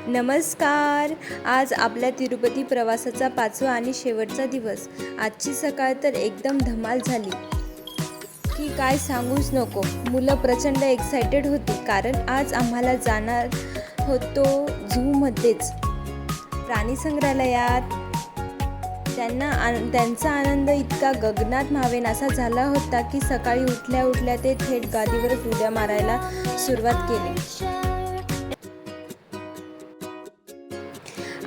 नमस्कार. आज आपल्या तिरुपती प्रवासाचा 5वा आणि शेवटचा दिवस. आजची सकाळ तर एकदम धमाल झाली की काय सांगूच नको. मुलं प्रचंड एक्सायटेड होती कारण आज आम्हाला जाणार होतो झूमध्येच, प्राणी संग्रहालयात. त्यांचा आनंद इतका गगनात मावेनासा झाला होता की सकाळी उठल्या उठल्या ते थेट गादीवरच उड्या मारायला सुरुवात केली.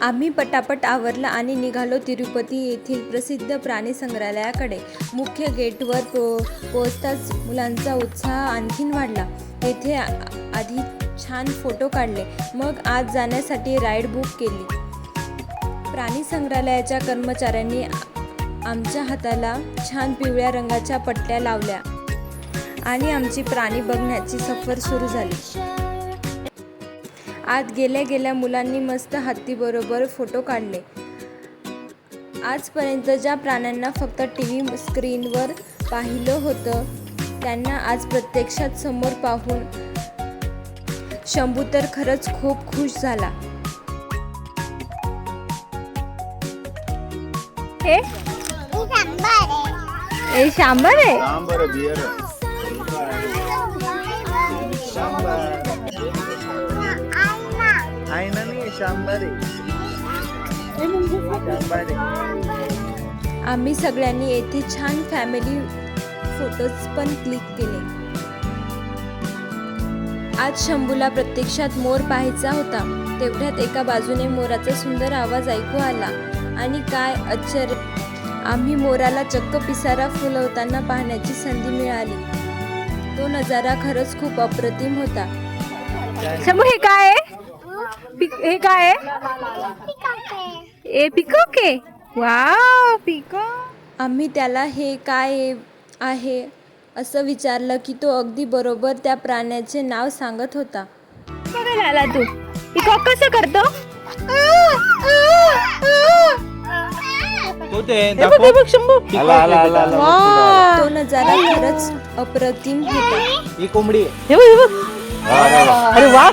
आम्ही पटापट आवरलं आणि निघालो तिरुपती येथील प्रसिद्ध प्राणी संग्रहालयाकडे. मुख्य गेटवर पोहोचताच मुलांचा उत्साह आणखीन वाढला. तेथे आधी छान फोटो काढले, मग आत जाण्यासाठी राईड बुक केली. प्राणी संग्रहालयाच्या कर्मचाऱ्यांनी आमच्या हाताला छान पिवळ्या रंगाच्या पट्ट्या लावल्या आणि आमची प्राणी बघण्याची सफर सुरू झाली. आत गेल्या गेल्या मुलांनी मस्त हत्तीबरोबर फोटो काढले. आजपर्यंत ज्या प्राण्यांना फक्त टीव्ही स्क्रीनवर पाहिलं होतं त्यांना आज प्रत्यक्षात समोर पाहून शंभू तर खरंच खूप खुश झाला. हे शांबर आहे. आम्ही सगळ्यांनी येथे छान फॅमिली फोटोज पण क्लिक केले. आज शंभूला प्रत्यक्षात मोर पाहायचा होता. तेवढ्यात एका बाजूने मोराचा सुंदर आवाज ऐकू आला आणि काय आश्चर्य, आम्ही मोराला चक्क पिसारा फुलवताना पाहण्याची संधी मिळाली. तो नजारा खरंच खूप अप्रतिम होता. शंभू, हे काय आहे? हे काय आहे? पिकॉक आहे. Wow, peacock. आम्ही त्याला हे काय आहे असं विचारलं की तो अगदी बरोबर त्या प्राण्याचे नाव सांगत होता. बघायला आला तू? पिकॉक कसं करतो? तो नजारा खरंच अप्रतिम होता. ही कोंबडी. अरे वा,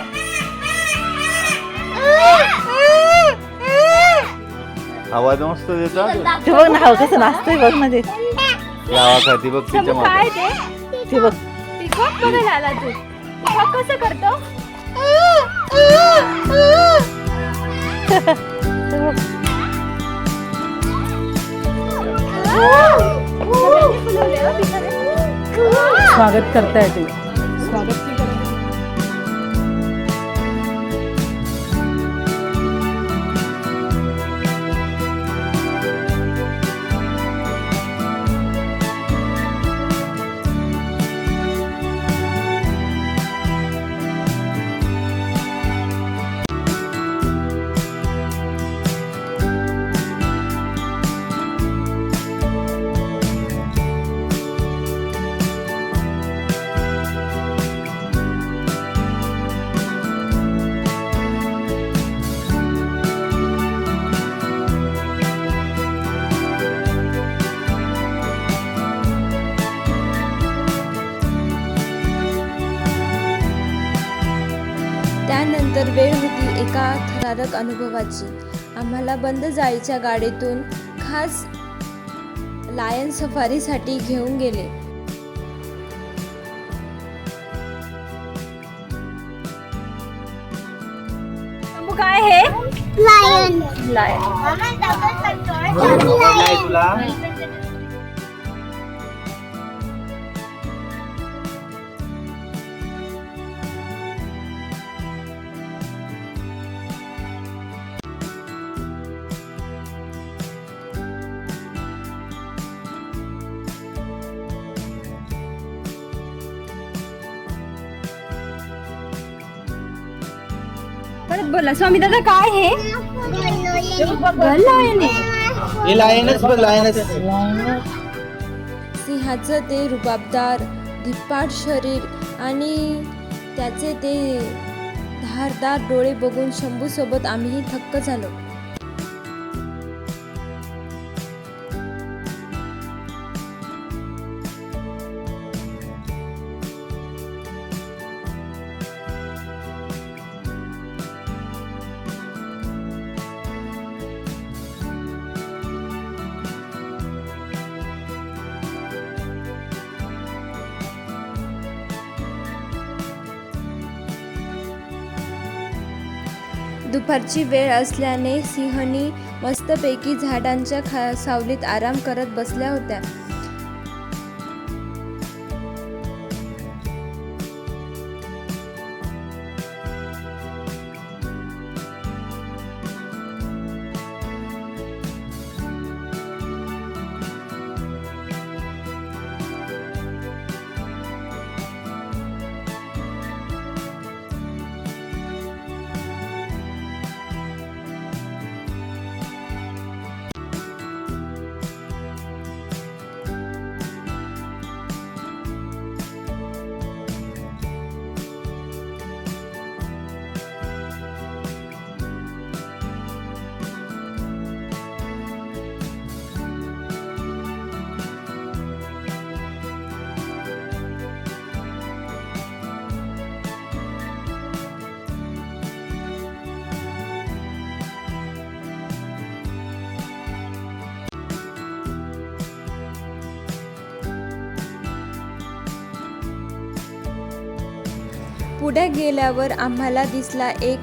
आवाज मस्त देतो. ते बघ ना, कसं नाचतोय बघ मध्ये. गावासाठी बघ तिच्या काय ते बघ. पिकॉक बघायला आला तू? पिकॉक कसं करतो? स्वागत करताय ते. स्वागत त्यानंतर वेळ होती एका थरारक अनुभवाची. आम्हाला बंद जाळीच्या गाडीतून खास लायन सफारीसाठी घेऊन गेले. काय हे? लायन. परत बोला स्वामी दादा, काय हे? सिंहाचं ते रुबाबदार धिप्पाड शरीर आणि त्याचे ते धारदार डोळे बघून शंभू सोबत आम्हीही थक्क झालो. दुपारची वेळ असल्याने सिंहणी मस्तपैकी झाडांच्या सावलीत आराम करत बसल्या होत्या. पुढे गेल्यावर आम्हाला दिसला एक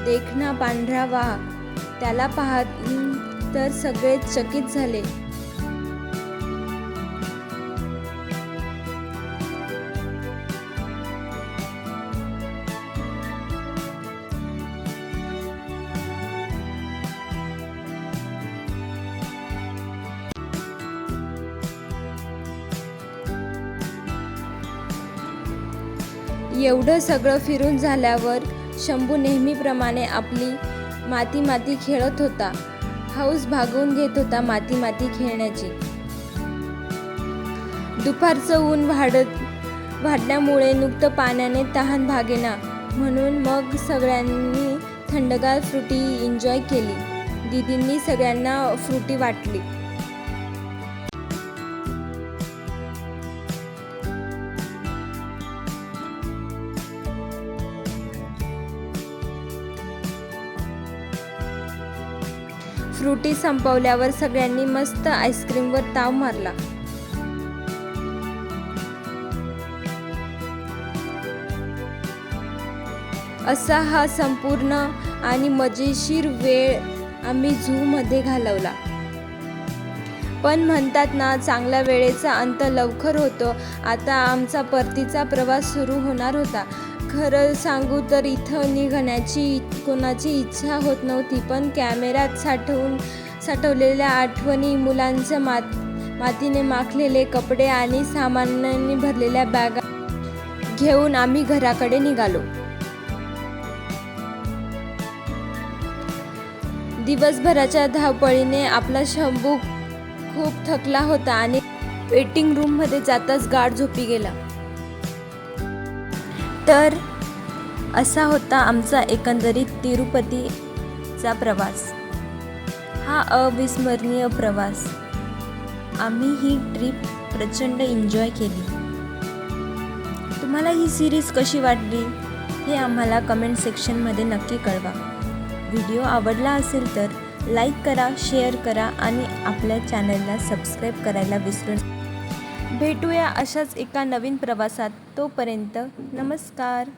देखणा पांढरा वाघ. त्याला पाहत तर सगळे चकित झाले. एवढं सगळं फिरून झाल्यावर शंभू नेहमीप्रमाणे आपली माती खेळत होता. हौस भागवून घेत होता माती खेळण्याची. दुपारचं ऊन वाढल्यामुळे नुकतं पाण्याने तहान भागेना, म्हणून मग सगळ्यांनी थंडगार फ्रुटी एन्जॉय केली. दीदींनी सगळ्यांना फ्रुटी वाटली. फ्रुटी संपवल्यावर सगळ्यांनी मस्त आईस्क्रीमवर ताव मारला. असा हा संपूर्ण आणि मजेशीर वेळ आम्ही झू मध्ये घालवला. पण म्हणतात ना, चांगल्या वेळेचा अंत लवकर होतो. आता आमचा परतीचा प्रवास सुरू होणार होता. खरं सांगू तर इथं निघण्याची कोणाची इच्छा होत नव्हती, पण कॅमेऱ्यात साठवलेल्या आठवणी, मुलांच्या मातीने माखलेले कपडे आणि सामानांनी भरलेल्या बॅगा घेऊन आम्ही घराकडे निघालो. दिवसभराच्या धावपळीने आपला शंभू खूप थकला होता आणि वेटिंग रूम मध्ये जाताच गाढ झोपी गेला. तर असा होता आमचा एकंदरीत तिरुपतीचा प्रवास. हा अविस्मरणीय प्रवास. आम्ही ही ट्रिप प्रचंड एन्जॉय केली. तुम्हाला ही सिरीज कशी वाटली हे आम्हाला कमेंट सेक्शनमध्ये नक्की कळवा. व्हिडिओ आवडला असेल तर लाईक करा, शेअर करा आणि आपल्या चॅनलला सबस्क्राईब करायला विसरू नका. भेटूया अशाच एका नवीन प्रवासात. तोपर्यंत नमस्कार.